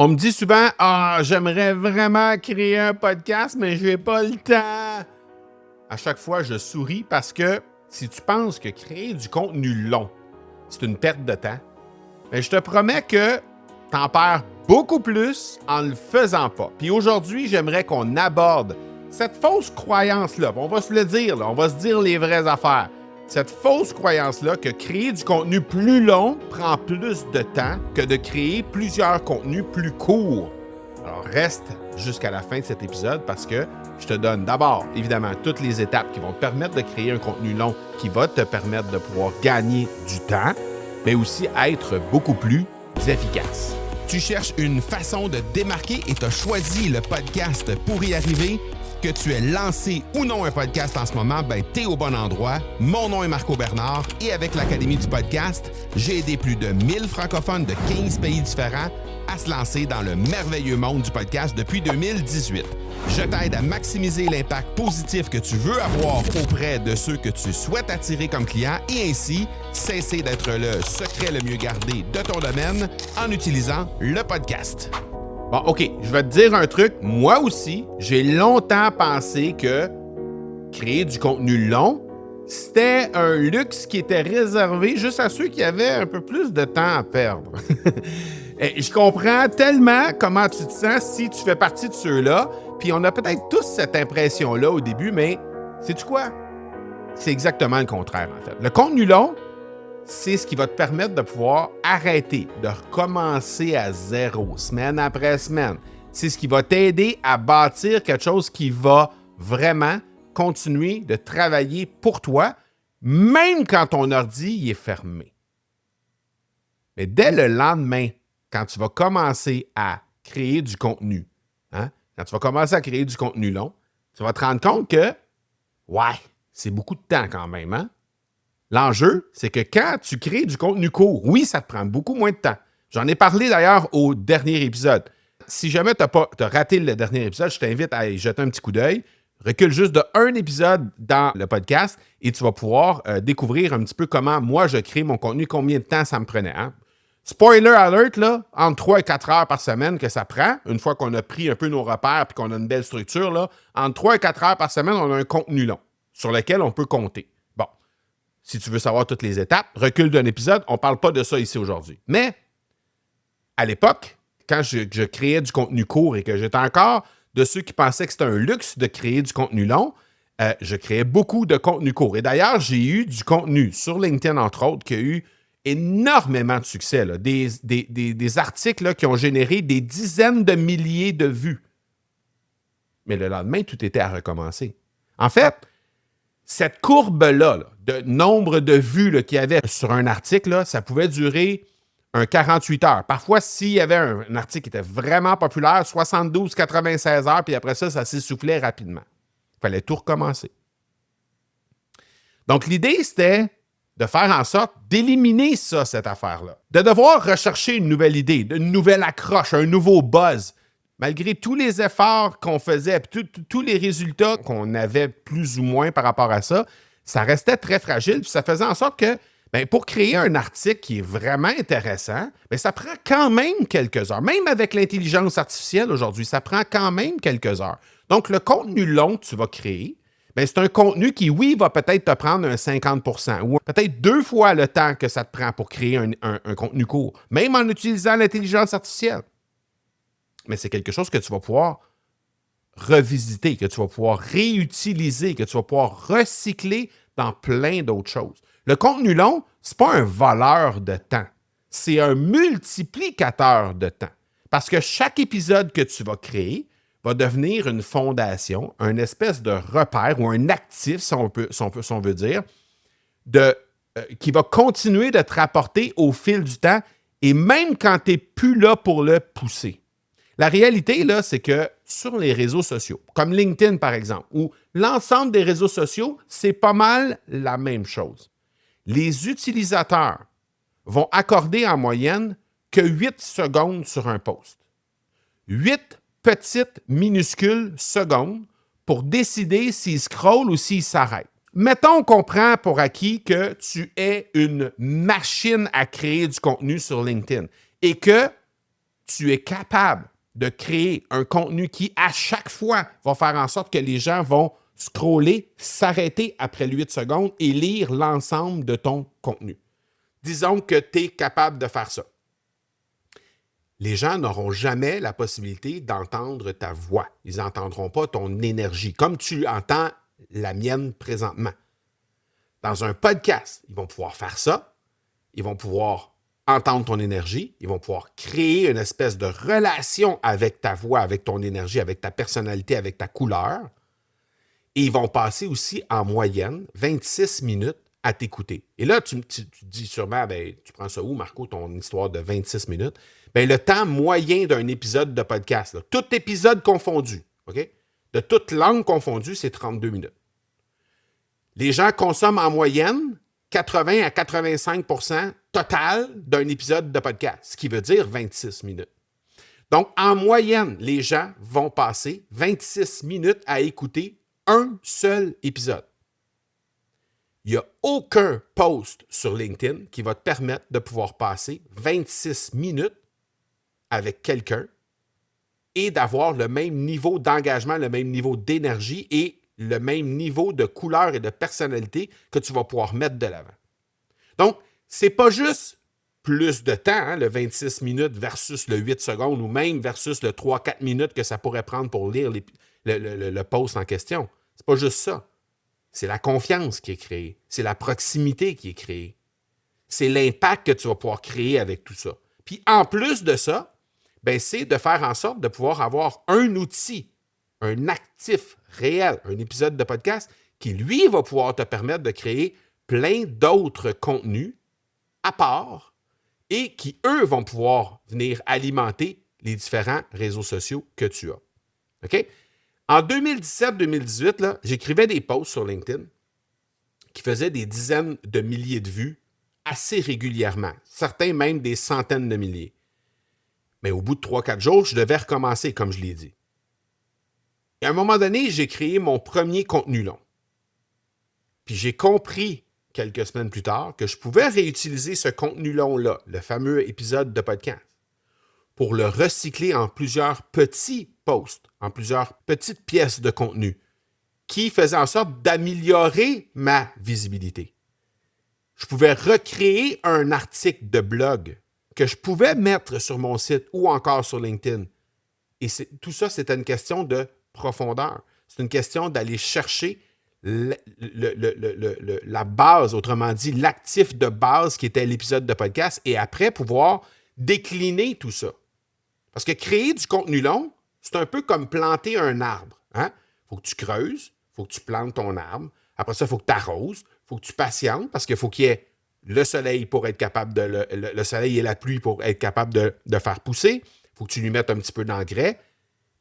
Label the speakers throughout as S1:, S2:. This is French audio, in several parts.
S1: On me dit souvent « Ah, j'aimerais vraiment créer un podcast, mais j'ai pas le temps. » À chaque fois, je souris parce que si tu penses que créer du contenu long, c'est une perte de temps, mais je te promets que t'en perds beaucoup plus en ne le faisant pas. Puis aujourd'hui, j'aimerais qu'on aborde cette fausse croyance-là. On va se le dire, là, on va se dire les vraies affaires. Cette fausse croyance-là que créer du contenu plus long prend plus de temps que de créer plusieurs contenus plus courts. Alors reste jusqu'à la fin de cet épisode parce que je te donne d'abord, évidemment, toutes les étapes qui vont te permettre de créer un contenu long qui va te permettre de pouvoir gagner du temps, mais aussi être beaucoup plus efficace. Tu cherches une façon de démarquer et tu as choisi le podcast pour y arriver. Que tu aies lancé ou non un podcast en ce moment, ben t'es au bon endroit. Mon nom est Marco Bernard et avec l'Académie du podcast, j'ai aidé plus de 1000 francophones de 15 pays différents à se lancer dans le merveilleux monde du podcast depuis 2018. Je t'aide à maximiser l'impact positif que tu veux avoir auprès de ceux que tu souhaites attirer comme clients et ainsi cesser d'être le secret le mieux gardé de ton domaine en utilisant le podcast. Bon, OK, je vais te dire un truc. Moi aussi, j'ai longtemps pensé que créer du contenu long, c'était un luxe qui était réservé juste à ceux qui avaient un peu plus de temps à perdre. Et je comprends tellement comment tu te sens si tu fais partie de ceux-là. Puis on a peut-être tous cette impression-là au début, mais sais-tu quoi? C'est exactement le contraire, en fait. Le contenu long, c'est ce qui va te permettre de pouvoir arrêter, de recommencer à zéro, semaine après semaine. C'est ce qui va t'aider à bâtir quelque chose qui va vraiment continuer de travailler pour toi, même quand ton ordi il est fermé. Mais dès le lendemain, quand tu vas commencer à créer du contenu, quand tu vas commencer à créer du contenu long, tu vas te rendre compte que, ouais, c'est beaucoup de temps quand même, hein? L'enjeu, c'est que quand tu crées du contenu court, oui, ça te prend beaucoup moins de temps. J'en ai parlé d'ailleurs au dernier épisode. Si jamais tu as raté le dernier épisode, je t'invite à y jeter un petit coup d'œil. Recule juste de un épisode dans le podcast et tu vas pouvoir découvrir un petit peu comment moi je crée mon contenu, combien de temps ça me prenait. Hein? Spoiler alert, là, entre 3 et 4 heures par semaine que ça prend, une fois qu'on a pris un peu nos repères et qu'on a une belle structure, là, entre 3 et 4 heures par semaine, on a un contenu long sur lequel on peut compter. Bon. Si tu veux savoir toutes les étapes, recule d'un épisode, on ne parle pas de ça ici aujourd'hui. Mais, à l'époque, quand je créais du contenu court et que j'étais encore de ceux qui pensaient que c'était un luxe de créer du contenu long, je créais beaucoup de contenu court. Et d'ailleurs, j'ai eu du contenu sur LinkedIn, entre autres, qui a eu énormément de succès. Là. Des articles là, qui ont généré des dizaines de milliers de vues. Mais le lendemain, tout était à recommencer. En fait, cette courbe-là, de nombre de vues qu'il y avait sur un article, là, ça pouvait durer un 48 heures. Parfois, s'il y avait un article qui était vraiment populaire, 72, 96 heures, puis après ça, ça s'essoufflait rapidement. Il fallait tout recommencer. Donc, l'idée, c'était de faire en sorte d'éliminer ça, cette affaire-là. De devoir rechercher une nouvelle idée, une nouvelle accroche, un nouveau buzz. Malgré tous les efforts qu'on faisait, tous les résultats qu'on avait plus ou moins par rapport à ça, ça restait très fragile. Puis ça faisait en sorte que, pour créer un article qui est vraiment intéressant, ça prend quand même quelques heures. Même avec l'intelligence artificielle aujourd'hui, ça prend quand même quelques heures. Donc, le contenu long que tu vas créer, c'est un contenu qui, oui, va peut-être te prendre un 50% ou peut-être 2 fois le temps que ça te prend pour créer un contenu court, même en utilisant l'intelligence artificielle. Mais c'est quelque chose que tu vas pouvoir revisiter, que tu vas pouvoir réutiliser, que tu vas pouvoir recycler dans plein d'autres choses. Le contenu long, ce n'est pas un voleur de temps. C'est un multiplicateur de temps. Parce que chaque épisode que tu vas créer va devenir une fondation, une espèce de repère ou un actif, si on veut dire, qui va continuer de te rapporter au fil du temps et même quand tu n'es plus là pour le pousser. La réalité, là, c'est que sur les réseaux sociaux, comme LinkedIn, par exemple, ou l'ensemble des réseaux sociaux, c'est pas mal la même chose. Les utilisateurs vont accorder en moyenne que 8 secondes sur un post. 8 petites minuscules secondes pour décider s'ils scrollent ou s'ils s'arrêtent. Mettons qu'on prend pour acquis que tu es une machine à créer du contenu sur LinkedIn et que tu es capable de créer un contenu qui, à chaque fois, va faire en sorte que les gens vont scroller, s'arrêter après 8 secondes et lire l'ensemble de ton contenu. Disons que tu es capable de faire ça. Les gens n'auront jamais la possibilité d'entendre ta voix. Ils n'entendront pas ton énergie, comme tu entends la mienne présentement. Dans un podcast, ils vont pouvoir faire ça. Ils vont pouvoir entendre ton énergie. Ils vont pouvoir créer une espèce de relation avec ta voix, avec ton énergie, avec ta personnalité, avec ta couleur. Et ils vont passer aussi en moyenne 26 minutes à t'écouter. Et là, tu dis sûrement, ben, tu prends ça où, Marco, ton histoire de 26 minutes? Ben, le temps moyen d'un épisode de podcast, là, tout épisode confondu, OK? De toute langue confondue, c'est 32 minutes. Les gens consomment en moyenne 80 à 85% total d'un épisode de podcast, ce qui veut dire 26 minutes. Donc, en moyenne, les gens vont passer 26 minutes à écouter un seul épisode. Il n'y a aucun post sur LinkedIn qui va te permettre de pouvoir passer 26 minutes avec quelqu'un et d'avoir le même niveau d'engagement, le même niveau d'énergie et le même niveau de couleur et de personnalité que tu vas pouvoir mettre de l'avant. Donc, c'est pas juste plus de temps, hein, le 26 minutes versus le 8 secondes ou même versus le 3-4 minutes que ça pourrait prendre pour lire le post en question. C'est pas juste ça. C'est la confiance qui est créée. C'est la proximité qui est créée. C'est l'impact que tu vas pouvoir créer avec tout ça. Puis en plus de ça, ben, c'est de faire en sorte de pouvoir avoir un outil, un actif réel, un épisode de podcast qui, lui, va pouvoir te permettre de créer plein d'autres contenus à part et qui, eux, vont pouvoir venir alimenter les différents réseaux sociaux que tu as. OK? En 2017-2018, là, j'écrivais des posts sur LinkedIn qui faisaient des dizaines de milliers de vues assez régulièrement, certains même des centaines de milliers. Mais au bout de 3-4 jours, je devais recommencer, comme je l'ai dit. Et à un moment donné, j'ai créé mon premier contenu long. Puis j'ai compris quelques semaines plus tard que je pouvais réutiliser ce contenu long-là, le fameux épisode de podcast, pour le recycler en plusieurs petits posts, en plusieurs petites pièces de contenu qui faisaient en sorte d'améliorer ma visibilité. Je pouvais recréer un article de blog que je pouvais mettre sur mon site ou encore sur LinkedIn. Et tout ça, c'était une question de profondeur. C'est une question d'aller chercher la base, autrement dit, l'actif de base qui était l'épisode de podcast et après pouvoir décliner tout ça. Parce que créer du contenu long, c'est un peu comme planter un arbre. Hein? Faut que tu creuses, il faut que tu plantes ton arbre. Après ça, il faut que tu arroses, il faut que tu patientes parce qu'il faut qu'il y ait le soleil pour être capable de le soleil et la pluie pour être capable de faire pousser. Il faut que tu lui mettes un petit peu d'engrais.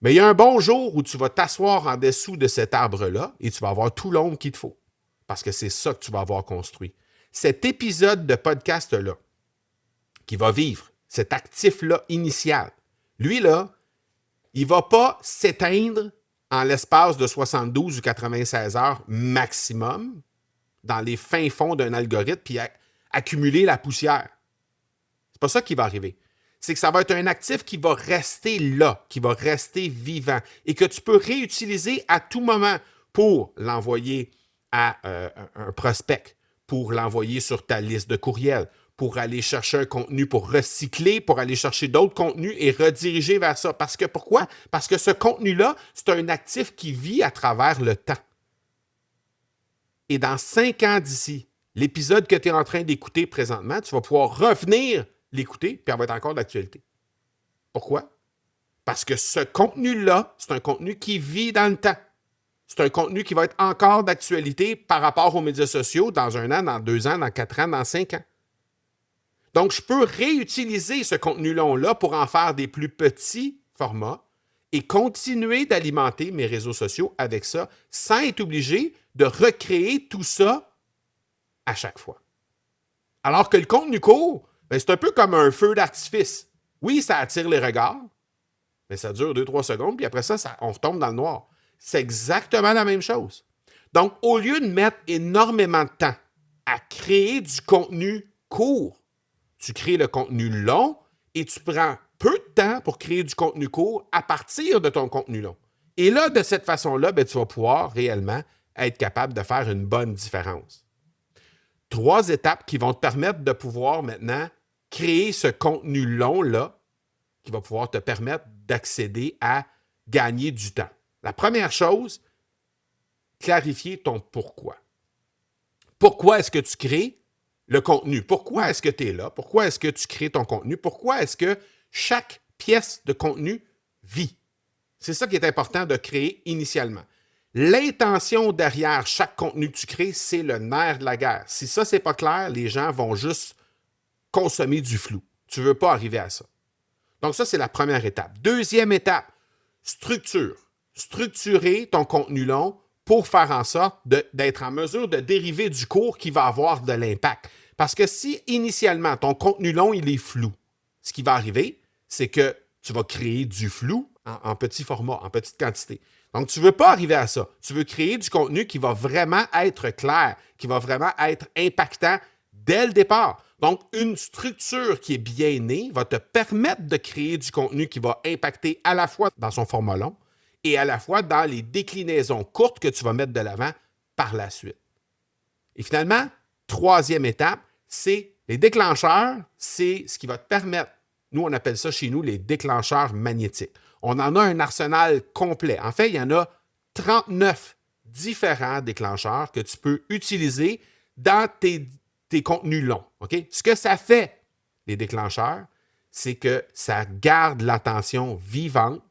S1: Mais il y a un bon jour où tu vas t'asseoir en dessous de cet arbre-là et tu vas avoir tout l'ombre qu'il te faut. Parce que c'est ça que tu vas avoir construit. Cet épisode de podcast-là, qui va vivre, cet actif-là initial, lui, là, il ne va pas s'éteindre en l'espace de 72 ou 96 heures maximum dans les fins fonds d'un algorithme puis accumuler la poussière. C'est pas ça qui va arriver. C'est que ça va être un actif qui va rester là, qui va rester vivant et que tu peux réutiliser à tout moment pour l'envoyer à un prospect, pour l'envoyer sur ta liste de courriels, pour aller chercher un contenu, pour recycler, pour aller chercher d'autres contenus et rediriger vers ça. Parce que pourquoi? Parce que ce contenu-là, c'est un actif qui vit à travers le temps. Et dans 5 ans d'ici, l'épisode que tu es en train d'écouter présentement, tu vas pouvoir revenir l'écouter, puis elle va être encore d'actualité. Pourquoi? Parce que ce contenu-là, c'est un contenu qui vit dans le temps. C'est un contenu qui va être encore d'actualité par rapport aux médias sociaux dans 1 an, dans 2 ans, dans 4 ans, dans 5 ans. Donc, je peux réutiliser ce contenu-là pour en faire des plus petits formats et continuer d'alimenter mes réseaux sociaux avec ça sans être obligé de recréer tout ça à chaque fois. Alors que le contenu court, ben, c'est un peu comme un feu d'artifice. Oui, ça attire les regards, mais ça dure 2-3 secondes, puis après ça, on retombe dans le noir. C'est exactement la même chose. Donc, au lieu de mettre énormément de temps à créer du contenu court, tu crées le contenu long et tu prends peu de temps pour créer du contenu court à partir de ton contenu long. Et là, de cette façon-là, ben, tu vas pouvoir réellement être capable de faire une bonne différence. 3 étapes qui vont te permettre de pouvoir maintenant créer ce contenu long-là qui va pouvoir te permettre d'accéder à gagner du temps. La première chose, clarifier ton pourquoi. Pourquoi est-ce que tu crées le contenu? Pourquoi est-ce que tu es là? Pourquoi est-ce que tu crées ton contenu? Pourquoi est-ce que chaque pièce de contenu vit? C'est ça qui est important de créer initialement. L'intention derrière chaque contenu que tu crées, c'est le nerf de la guerre. Si ça, c'est pas clair, les gens vont juste consommer du flou. Tu ne veux pas arriver à ça. Donc ça, c'est la première étape. Deuxième étape, structure. Structurer ton contenu long pour faire en sorte d'être en mesure de dériver du court qui va avoir de l'impact. Parce que si initialement ton contenu long, il est flou, ce qui va arriver, c'est que tu vas créer du flou en petit format, en petite quantité. Donc, tu ne veux pas arriver à ça. Tu veux créer du contenu qui va vraiment être clair, qui va vraiment être impactant dès le départ. Donc, une structure qui est bien née va te permettre de créer du contenu qui va impacter à la fois dans son format long et à la fois dans les déclinaisons courtes que tu vas mettre de l'avant par la suite. Et finalement, troisième étape, c'est les déclencheurs, c'est ce qui va te permettre, nous on appelle ça chez nous les déclencheurs magnétiques. On en a un arsenal complet. En fait, il y en a 39 différents déclencheurs que tu peux utiliser dans tes contenus longs. Okay? Ce que ça fait, les déclencheurs, c'est que ça garde l'attention vivante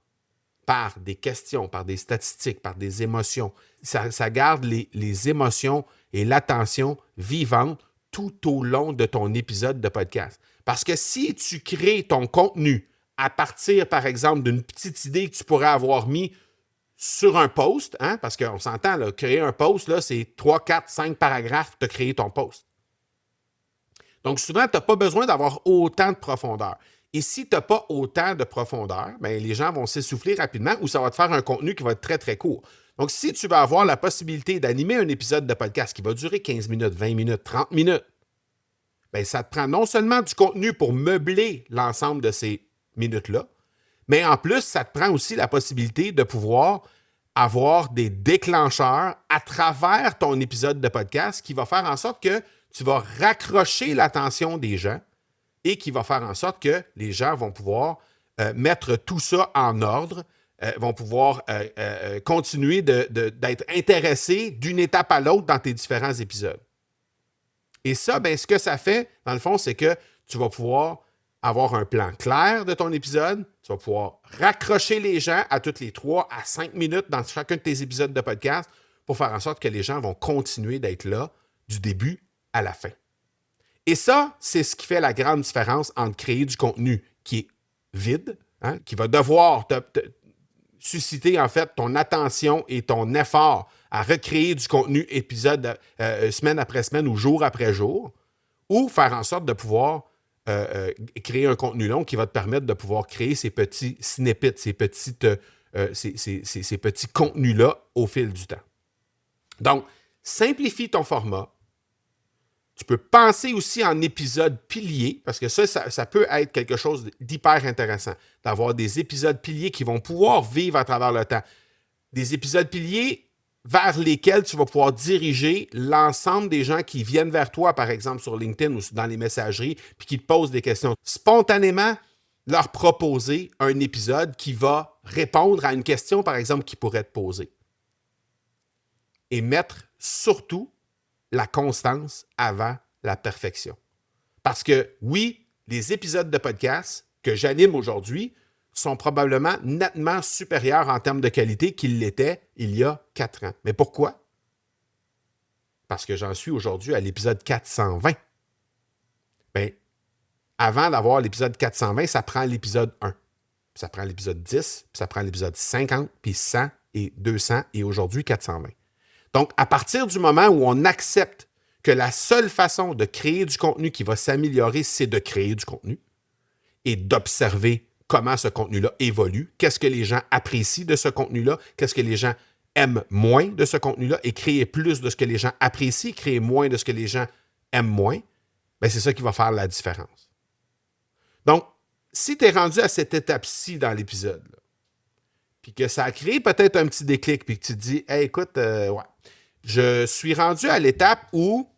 S1: par des questions, par des statistiques, par des émotions. Ça garde les émotions et l'attention vivante tout au long de ton épisode de podcast. Parce que si tu crées ton contenu à partir, par exemple, d'une petite idée que tu pourrais avoir mis sur un post, hein, parce qu'on s'entend, là, créer un post, là, c'est 3, 4, 5 paragraphes de créer ton post. Donc, souvent, tu n'as pas besoin d'avoir autant de profondeur. Et si tu n'as pas autant de profondeur, bien, les gens vont s'essouffler rapidement ou ça va te faire un contenu qui va être très, très court. Donc, si tu vas avoir la possibilité d'animer un épisode de podcast qui va durer 15 minutes, 20 minutes, 30 minutes, bien, ça te prend non seulement du contenu pour meubler l'ensemble de ces minutes-là, mais en plus, ça te prend aussi la possibilité de pouvoir avoir des déclencheurs à travers ton épisode de podcast qui va faire en sorte que tu vas raccrocher l'attention des gens et qui va faire en sorte que les gens vont pouvoir mettre tout ça en ordre, vont pouvoir continuer d'être intéressés d'une étape à l'autre dans tes différents épisodes. Et ça, bien, ce que ça fait, dans le fond, c'est que tu vas pouvoir avoir un plan clair de ton épisode, tu vas pouvoir raccrocher les gens à toutes les 3 à 5 minutes dans chacun de tes épisodes de podcast pour faire en sorte que les gens vont continuer d'être là du début à la fin. Et ça, c'est ce qui fait la grande différence entre créer du contenu qui est vide, hein, qui va devoir te susciter en fait ton attention et ton effort à recréer du contenu épisode semaine après semaine ou jour après jour, ou faire en sorte de pouvoir créer un contenu long qui va te permettre de pouvoir créer ces petits snippets, ces petits contenus-là au fil du temps. Donc, simplifie ton format. Tu peux penser aussi en épisodes piliers, parce que ça peut être quelque chose d'hyper intéressant, d'avoir des épisodes piliers qui vont pouvoir vivre à travers le temps. Des épisodes piliers vers lesquels tu vas pouvoir diriger l'ensemble des gens qui viennent vers toi, par exemple sur LinkedIn ou dans les messageries, puis qui te posent des questions. Spontanément, leur proposer un épisode qui va répondre à une question, par exemple, qui pourrait te poser. Et mettre surtout la constance avant la perfection. Parce que oui, les épisodes de podcast que j'anime aujourd'hui sont probablement nettement supérieurs en termes de qualité qu'ils l'étaient il y a 4 ans. Mais pourquoi? Parce que j'en suis aujourd'hui à l'épisode 420. Bien, avant d'avoir l'épisode 420, ça prend l'épisode 1. Puis ça prend l'épisode 10, puis ça prend l'épisode 50, puis 100 et 200, et aujourd'hui 420. Donc, à partir du moment où on accepte que la seule façon de créer du contenu qui va s'améliorer, c'est de créer du contenu et d'observer comment ce contenu-là évolue, qu'est-ce que les gens apprécient de ce contenu-là, qu'est-ce que les gens aiment moins de ce contenu-là, et créer plus de ce que les gens apprécient, créer moins de ce que les gens aiment moins, bien, c'est ça qui va faire la différence. Donc, si tu es rendu à cette étape-ci dans l'épisode, là, puis que ça a créé peut-être un petit déclic, puis que tu te dis, hey, écoute, ouais, je suis rendu à l'étape où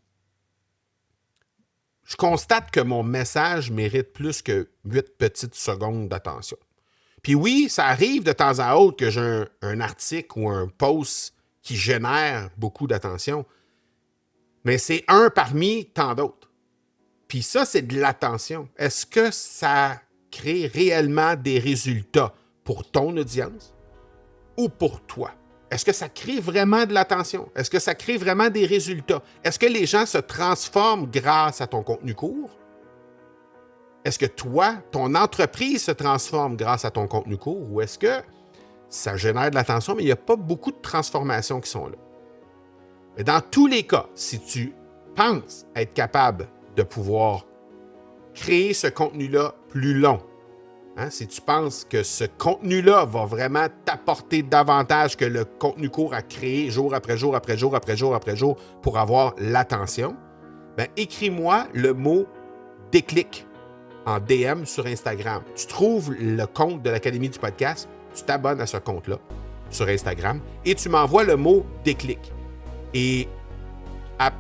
S1: je constate que mon message mérite plus que 8 petites secondes d'attention. Puis oui, ça arrive de temps à autre que j'ai un article ou un post qui génère beaucoup d'attention, mais c'est un parmi tant d'autres. Puis ça, c'est de l'attention. Est-ce que ça crée réellement des résultats pour ton audience ou pour toi? Est-ce que ça crée vraiment de l'attention? Est-ce que ça crée vraiment des résultats? Est-ce que les gens se transforment grâce à ton contenu court? Est-ce que toi, ton entreprise se transforme grâce à ton contenu court ou est-ce que ça génère de l'attention, mais il n'y a pas beaucoup de transformations qui sont là? Mais dans tous les cas, si tu penses être capable de pouvoir créer ce contenu-là plus long, hein, si tu penses que ce contenu-là va vraiment t'apporter davantage que le contenu court à créer jour après jour, après jour, après jour, après jour pour avoir l'attention, bien, écris-moi le mot « déclic » en DM sur Instagram. Tu trouves le compte de l'Académie du podcast, tu t'abonnes à ce compte-là sur Instagram et tu m'envoies le mot « déclic ». Et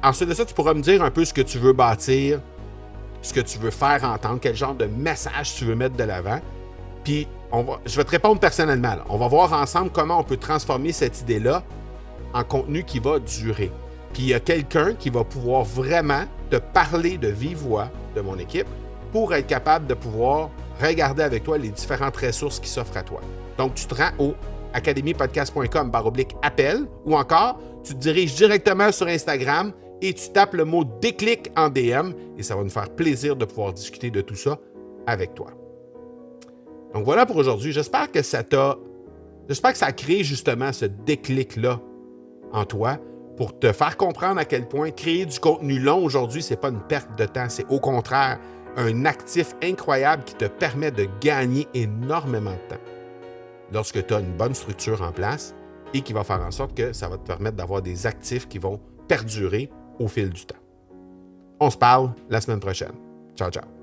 S1: ensuite de ça, tu pourras me dire un peu ce que tu veux bâtir, ce que tu veux faire entendre, quel genre de message tu veux mettre de l'avant. Puis, je vais te répondre personnellement. Là. On va voir ensemble comment on peut transformer cette idée-là en contenu qui va durer. Puis, il y a quelqu'un qui va pouvoir vraiment te parler de vive voix de mon équipe pour être capable de pouvoir regarder avec toi les différentes ressources qui s'offrent à toi. Donc, tu te rends au academypodcast.com/appel ou encore, tu te diriges directement sur Instagram et tu tapes le mot « déclic » en DM et ça va nous faire plaisir de pouvoir discuter de tout ça avec toi. Donc voilà pour aujourd'hui. J'espère que ça a créé justement ce déclic-là en toi pour te faire comprendre à quel point créer du contenu long aujourd'hui, ce n'est pas une perte de temps, c'est au contraire un actif incroyable qui te permet de gagner énormément de temps lorsque tu as une bonne structure en place et qui va faire en sorte que ça va te permettre d'avoir des actifs qui vont perdurer au fil du temps. On se parle la semaine prochaine. Ciao, ciao.